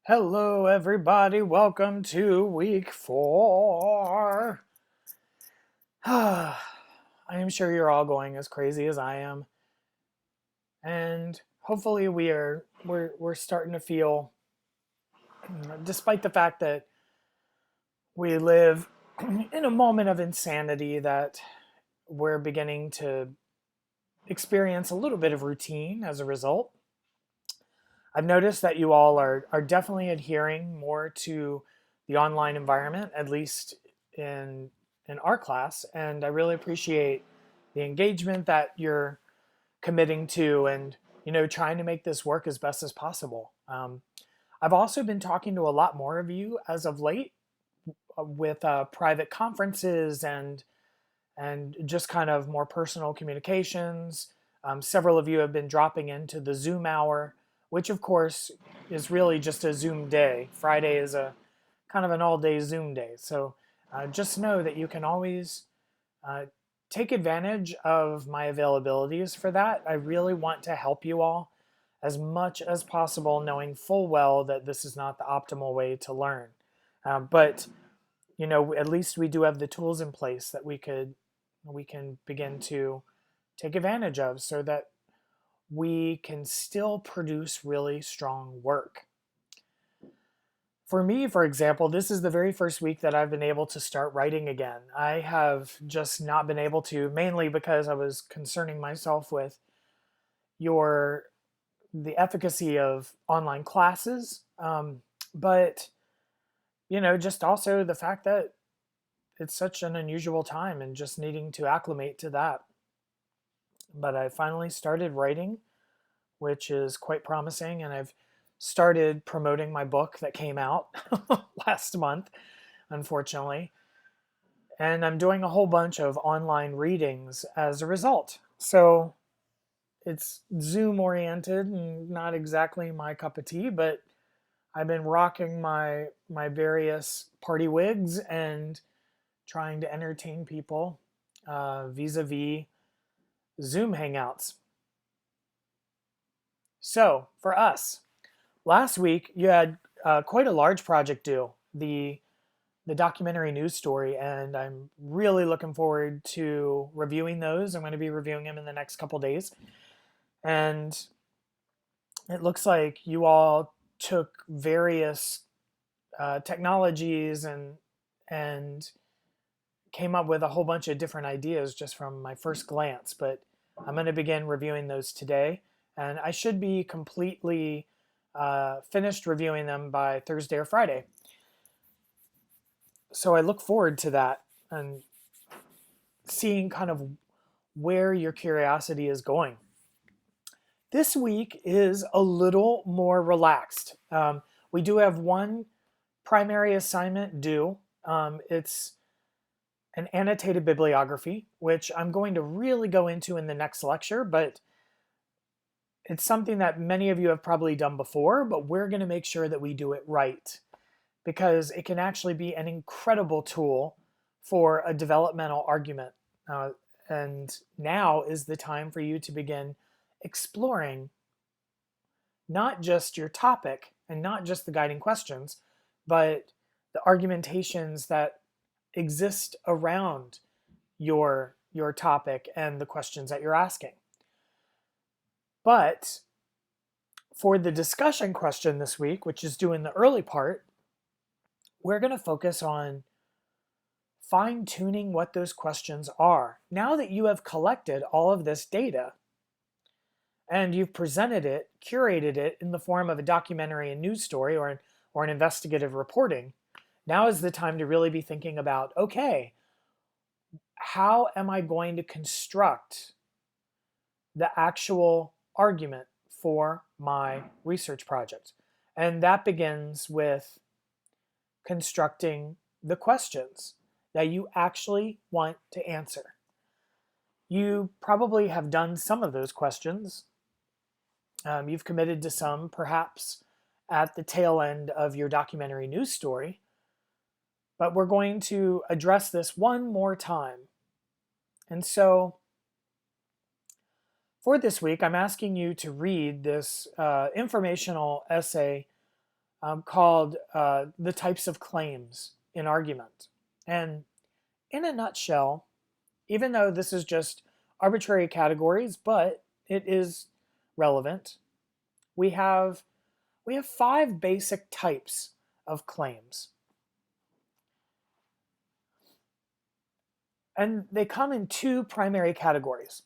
Hello, everybody. Welcome to week 4. I am sure you're all going as crazy as I am, and hopefully we're starting to feel, despite the fact that we live in a moment of insanity, that we're beginning to experience a little bit of routine as a result. I've noticed that you all are definitely adhering more to the online environment, at least in in our class, and I really appreciate the engagement that you're committing to, and trying to make this work as best as possible. I've also been talking to a lot more of you as of late with private conferences and just kind of more personal communications. Several of you have been dropping into the Zoom hour, which of course is really just a Zoom day. Friday is a kind of an all-day Zoom day. So just know that you can always uh, take advantage of my availabilities for that. I really want to help you all as much as possible, knowing full well that this is not the optimal way to learn. But at least we do have the tools in place that we can begin to take advantage of so that we can still produce really strong work. For me, for example, this is the very first week that I've been able to start writing again. I have just not been able to, mainly because I was concerning myself with your the efficacy of online classes, but just also the fact that it's such an unusual time and just needing to acclimate to that. But I finally started writing, which is quite promising, and I've started promoting my book that came out last month, unfortunately. And I'm doing a whole bunch of online readings as a result. So it's Zoom oriented and not exactly my cup of tea, but I've been rocking my various party wigs and trying to entertain people vis-a-vis Zoom hangouts. So for us, last week you had quite a large project due, the documentary news story, and I'm really looking forward to reviewing those. I'm going to be reviewing them in the next couple days, and it looks like you all took various technologies and came up with a whole bunch of different ideas just from my first glance. But I'm going to begin reviewing those today, and I should be completely finished reviewing them by Thursday or Friday. So I look forward to that and seeing kind of where your curiosity is going. This week is a little more relaxed. We do have one primary assignment due. It's an annotated bibliography, which I'm going to really go into in the next lecture, but it's something that many of you have probably done before, but we're going to make sure that we do it right because it can actually be an incredible tool for a developmental argument. Uh, and now is the time for you to begin exploring not just your topic and not just the guiding questions, but the argumentations that exist around your topic and the questions that you're asking. But for the discussion question this week, which is due in the early part, we're going to focus on fine tuning what those questions are. Now that you have collected all of this data and you've presented it, curated it in the form of a documentary and news story or an investigative reporting, now is the time to really be thinking about, okay, how am I going to construct the actual argument for my research project? And that begins with constructing the questions that you actually want to answer. You probably have done some of those questions. You've committed to some, perhaps at the tail end of your documentary news story. But we're going to address this one more time. And so for this week, I'm asking you to read this informational essay called The Types of Claims in Argument. And in a nutshell, even though this is just arbitrary categories, but it is relevant, we have 5 basic types of claims. And they come in 2 primary categories.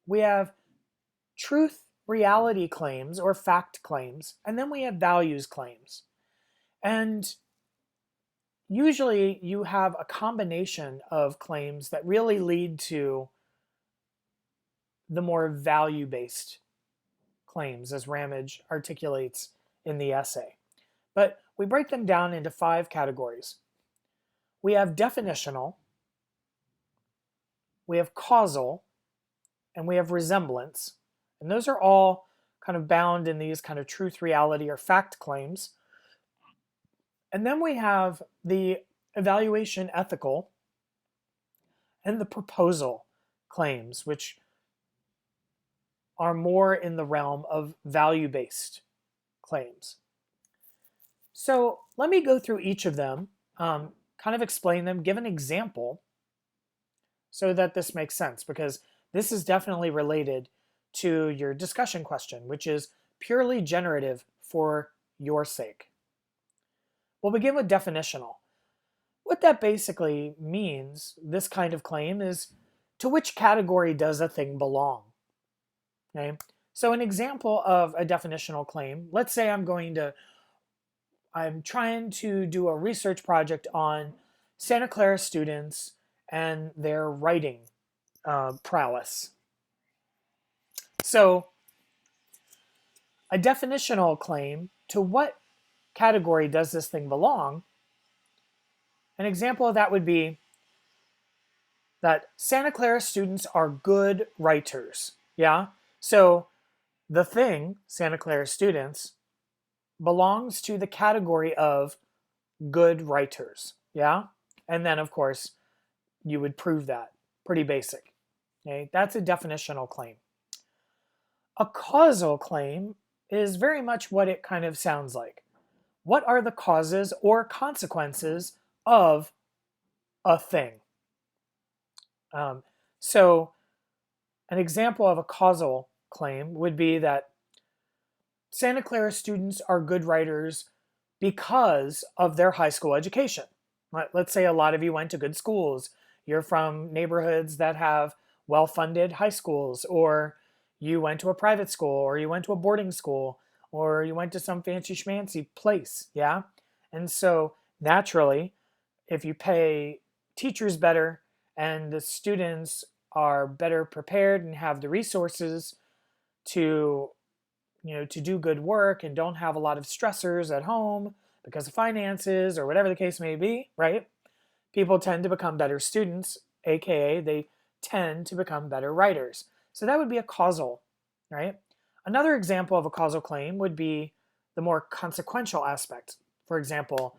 We have truth reality claims or fact claims, and then we have values claims. And usually you have a combination of claims that really lead to the more value-based claims, as Ramage articulates in the essay. But we break them down into 5 categories. We have definitional, we have causal, and we have resemblance. And those are all kind of bound in these kind of truth, reality, or fact claims. And then we have the evaluation ethical and the proposal claims, which are more in the realm of value-based claims. So let me go through each of them, kind of explain them, give an example so that this makes sense, because this is definitely related to your discussion question, which is purely generative for your sake. We'll begin with definitional. What that basically means, this kind of claim, is to which category does a thing belong? Okay? So an example of a definitional claim, let's say I'm trying to do a research project on Santa Clara students and their writing prowess. So a definitional claim, to what category does this thing belong? An example of that would be that Santa Clara students are good writers. Yeah? So the thing, Santa Clara students, belongs to the category of good writers. Yeah? And then, of course, you would prove that. Pretty basic. Okay? That's a definitional claim. A causal claim is very much what it kind of sounds like. What are the causes or consequences of a thing? So an example of a causal claim would be that Santa Clara students are good writers because of their high school education. Let's say a lot of you went to good schools. You're from neighborhoods that have well-funded high schools, or you went to a private school, or you went to a boarding school, or you went to some fancy schmancy place, yeah? And so naturally, if you pay teachers better and the students are better prepared and have the resources to, to do good work and don't have a lot of stressors at home because of finances or whatever the case may be, right? People tend to become better students, aka they tend to become better writers. So that would be a causal, right? Another example of a causal claim would be the more consequential aspect. For example,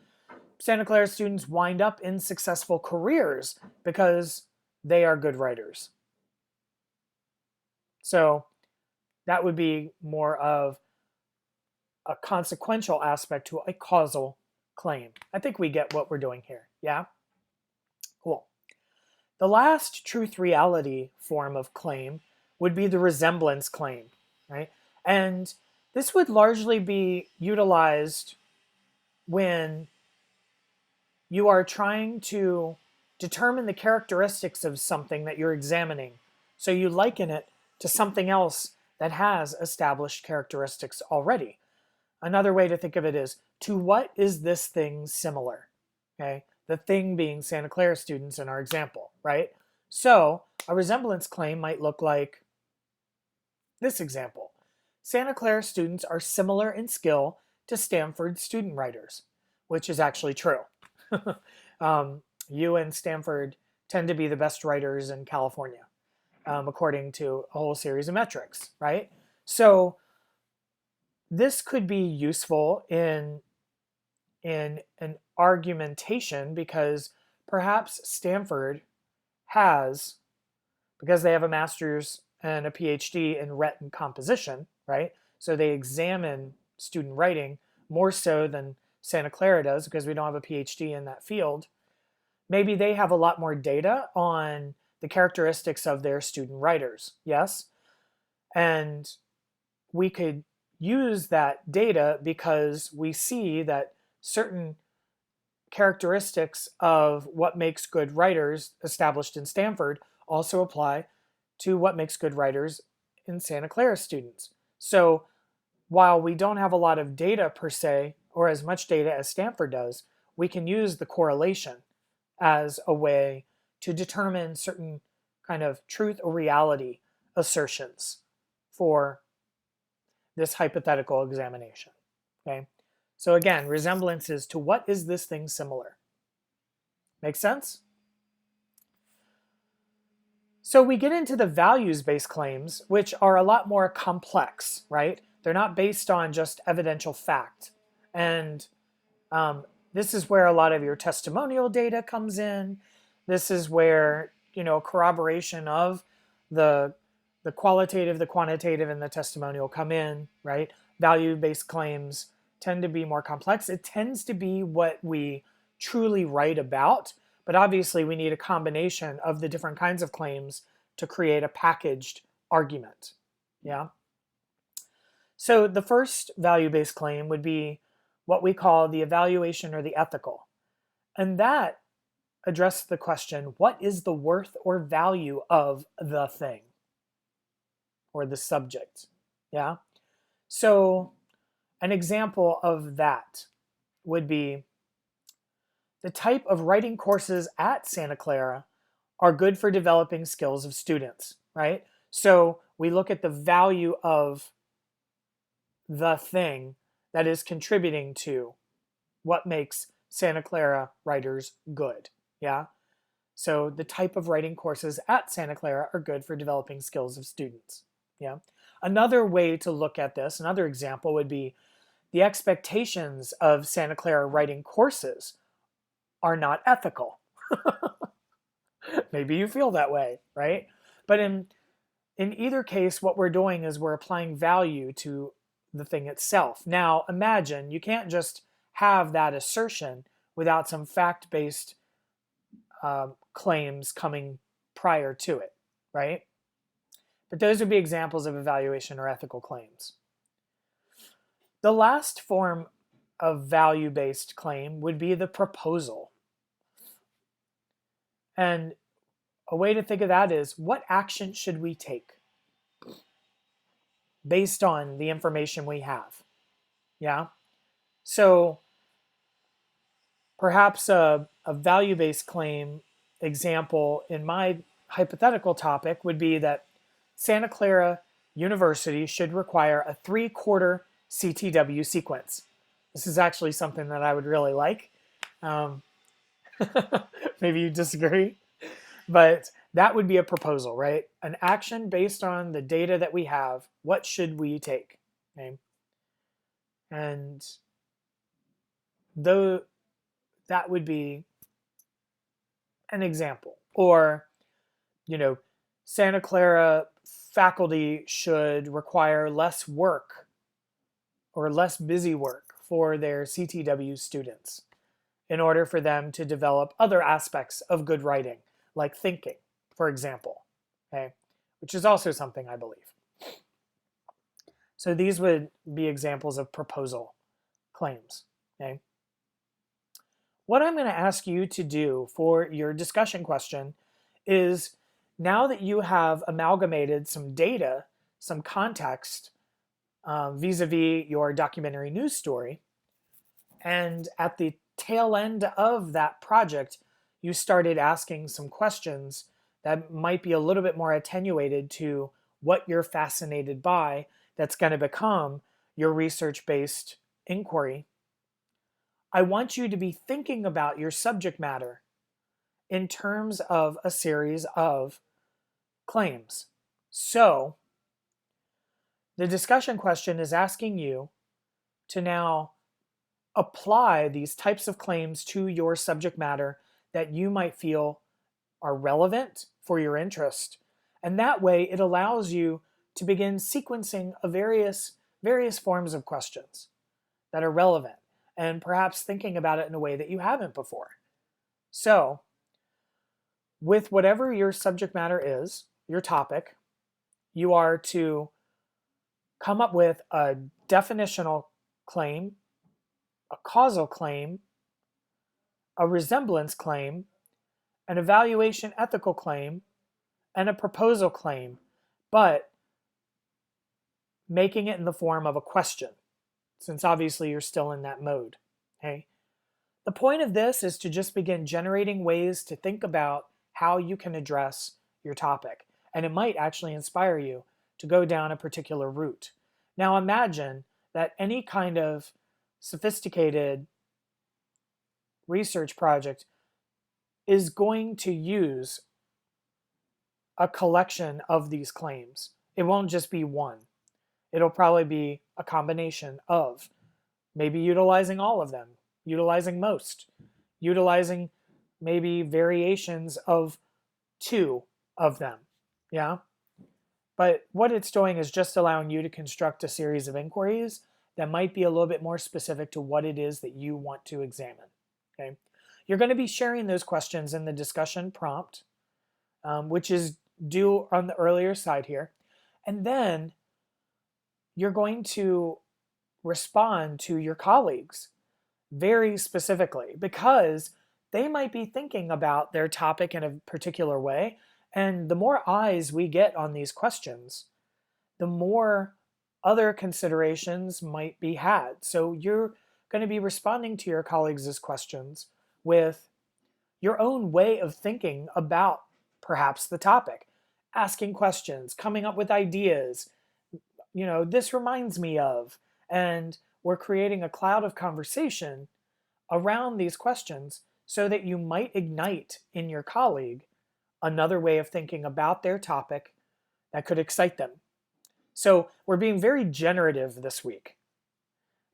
Santa Clara students wind up in successful careers because they are good writers. So that would be more of a consequential aspect to a causal claim. I think we get what we're doing here. Yeah? Cool. The last truth reality form of claim would be the resemblance claim, right? And this would largely be utilized when you are trying to determine the characteristics of something that you're examining. So you liken it to something else that has established characteristics already. Another way to think of it is, to what is this thing similar? Okay, the thing being Santa Clara students in our example, right? So a resemblance claim might look like this example. Santa Clara students are similar in skill to Stanford student writers, which is actually true. You and Stanford tend to be the best writers in California, according to a whole series of metrics, right? So this could be useful in an argumentation because perhaps Stanford has, because they have a master's and a PhD in Rhet and composition, right? So they examine student writing, more so than Santa Clara does because we don't have a PhD in that field. Maybe they have a lot more data on the characteristics of their student writers, yes? And we could use that data because we see that certain characteristics of what makes good writers established in Stanford also apply to what makes good writers in Santa Clara students. So while we don't have a lot of data per se, or as much data as Stanford does, we can use the correlation as a way to determine certain kind of truth or reality assertions for this hypothetical examination. Okay? So again, resemblances to what is this thing similar? Make sense? So we get into the values-based claims, which are a lot more complex, right? They're not based on just evidential fact. And this is where a lot of your testimonial data comes in. This is where, corroboration of the qualitative, the quantitative, and the testimonial come in, right? Value-based claims tend to be more complex. It tends to be what we truly write about, but obviously we need a combination of the different kinds of claims to create a packaged argument, yeah? So the first value-based claim would be what we call the evaluation or the ethical. And that addresses the question, what is the worth or value of the thing or the subject? Yeah. So an example of that would be the type of writing courses at Santa Clara are good for developing skills of students, right? So we look at the value of the thing that is contributing to what makes Santa Clara writers good, yeah? So the type of writing courses at Santa Clara are good for developing skills of students, yeah? Another way to look at this, another example would be the expectations of Santa Clara writing courses are not ethical. Maybe you feel that way, right? But in either case, what we're doing is we're applying value to the thing itself. Now, imagine you can't just have that assertion without some fact-based claims coming prior to it, right? But those would be examples of evaluation or ethical claims. The last form of value-based claim would be the proposal. And a way to think of that is, what action should we take based on the information we have? Yeah. So perhaps a value-based claim example in my hypothetical topic would be that Santa Clara University should require a 3/4 CTW sequence. This is actually something that I would really like. Maybe you disagree, but that would be a proposal, right? An action based on the data that we have. What should we take? Okay. And though that would be an example. Or, Santa Clara faculty should require less work or less busy work for their CTW students in order for them to develop other aspects of good writing, like thinking, for example, okay? Which is also something I believe. So these would be examples of proposal claims, okay? What I'm going to ask you to do for your discussion question is, now that you have amalgamated some data, some context vis-a-vis your documentary news story, and at the tail end of that project, you started asking some questions that might be a little bit more attenuated to what you're fascinated by, that's going to become your research-based inquiry. I want you to be thinking about your subject matter in terms of a series of claims. So the discussion question is asking you to now apply these types of claims to your subject matter that you might feel are relevant for your interest. And that way it allows you to begin sequencing a various various forms of questions that are relevant and perhaps thinking about it in a way that you haven't before. So, with whatever your subject matter is, your topic, you are to come up with a definitional claim, a causal claim, a resemblance claim, an evaluation ethical claim, and a proposal claim, but making it in the form of a question, since obviously you're still in that mode. Okay? The point of this is to just begin generating ways to think about how you can address your topic, and it might actually inspire you to go down a particular route. Now imagine that any kind of sophisticated research project is going to use a collection of these claims. It won't just be one. It'll probably be a combination of maybe utilizing all of them, utilizing most, utilizing maybe variations of two of them. Yeah. But what it's doing is just allowing you to construct a series of inquiries that might be a little bit more specific to what it is that you want to examine. Okay. You're going to be sharing those questions in the discussion prompt, which is due on the earlier side here. And then you're going to respond to your colleagues very specifically because they might be thinking about their topic in a particular way. And the more eyes we get on these questions, the more other considerations might be had. So you're going to be responding to your colleagues' questions with your own way of thinking about perhaps the topic, asking questions, coming up with ideas. This reminds me of, and we're creating a cloud of conversation around these questions so that you might ignite in your colleague another way of thinking about their topic that could excite them. So we're being very generative this week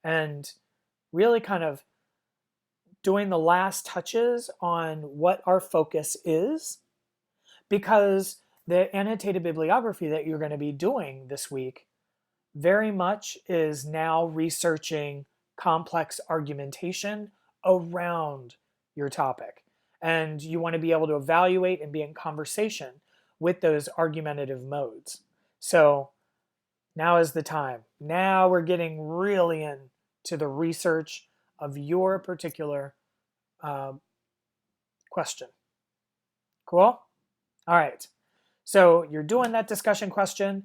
and really kind of doing the last touches on what our focus is, because the annotated bibliography that you're going to be doing this week very much is now researching complex argumentation around your topic. And you want to be able to evaluate and be in conversation with those argumentative modes. So now is the time. Now we're getting really into the research of your particular question. Cool? All right. So you're doing that discussion question.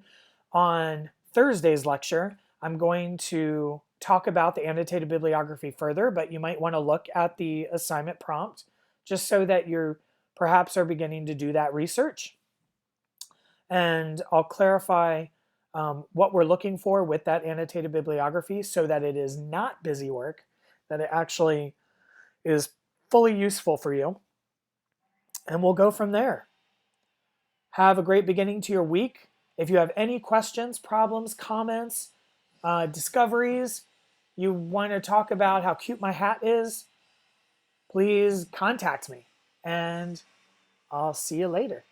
On Thursday's lecture, I'm going to talk about the annotated bibliography further, but you might want to look at the assignment prompt just so that you're perhaps are beginning to do that research. And I'll clarify what we're looking for with that annotated bibliography so that it is not busy work, that it actually is fully useful for you. And we'll go from there. Have a great beginning to your week. If you have any questions, problems, comments, discoveries, you want to talk about how cute my hat is, please contact me. And I'll see you later.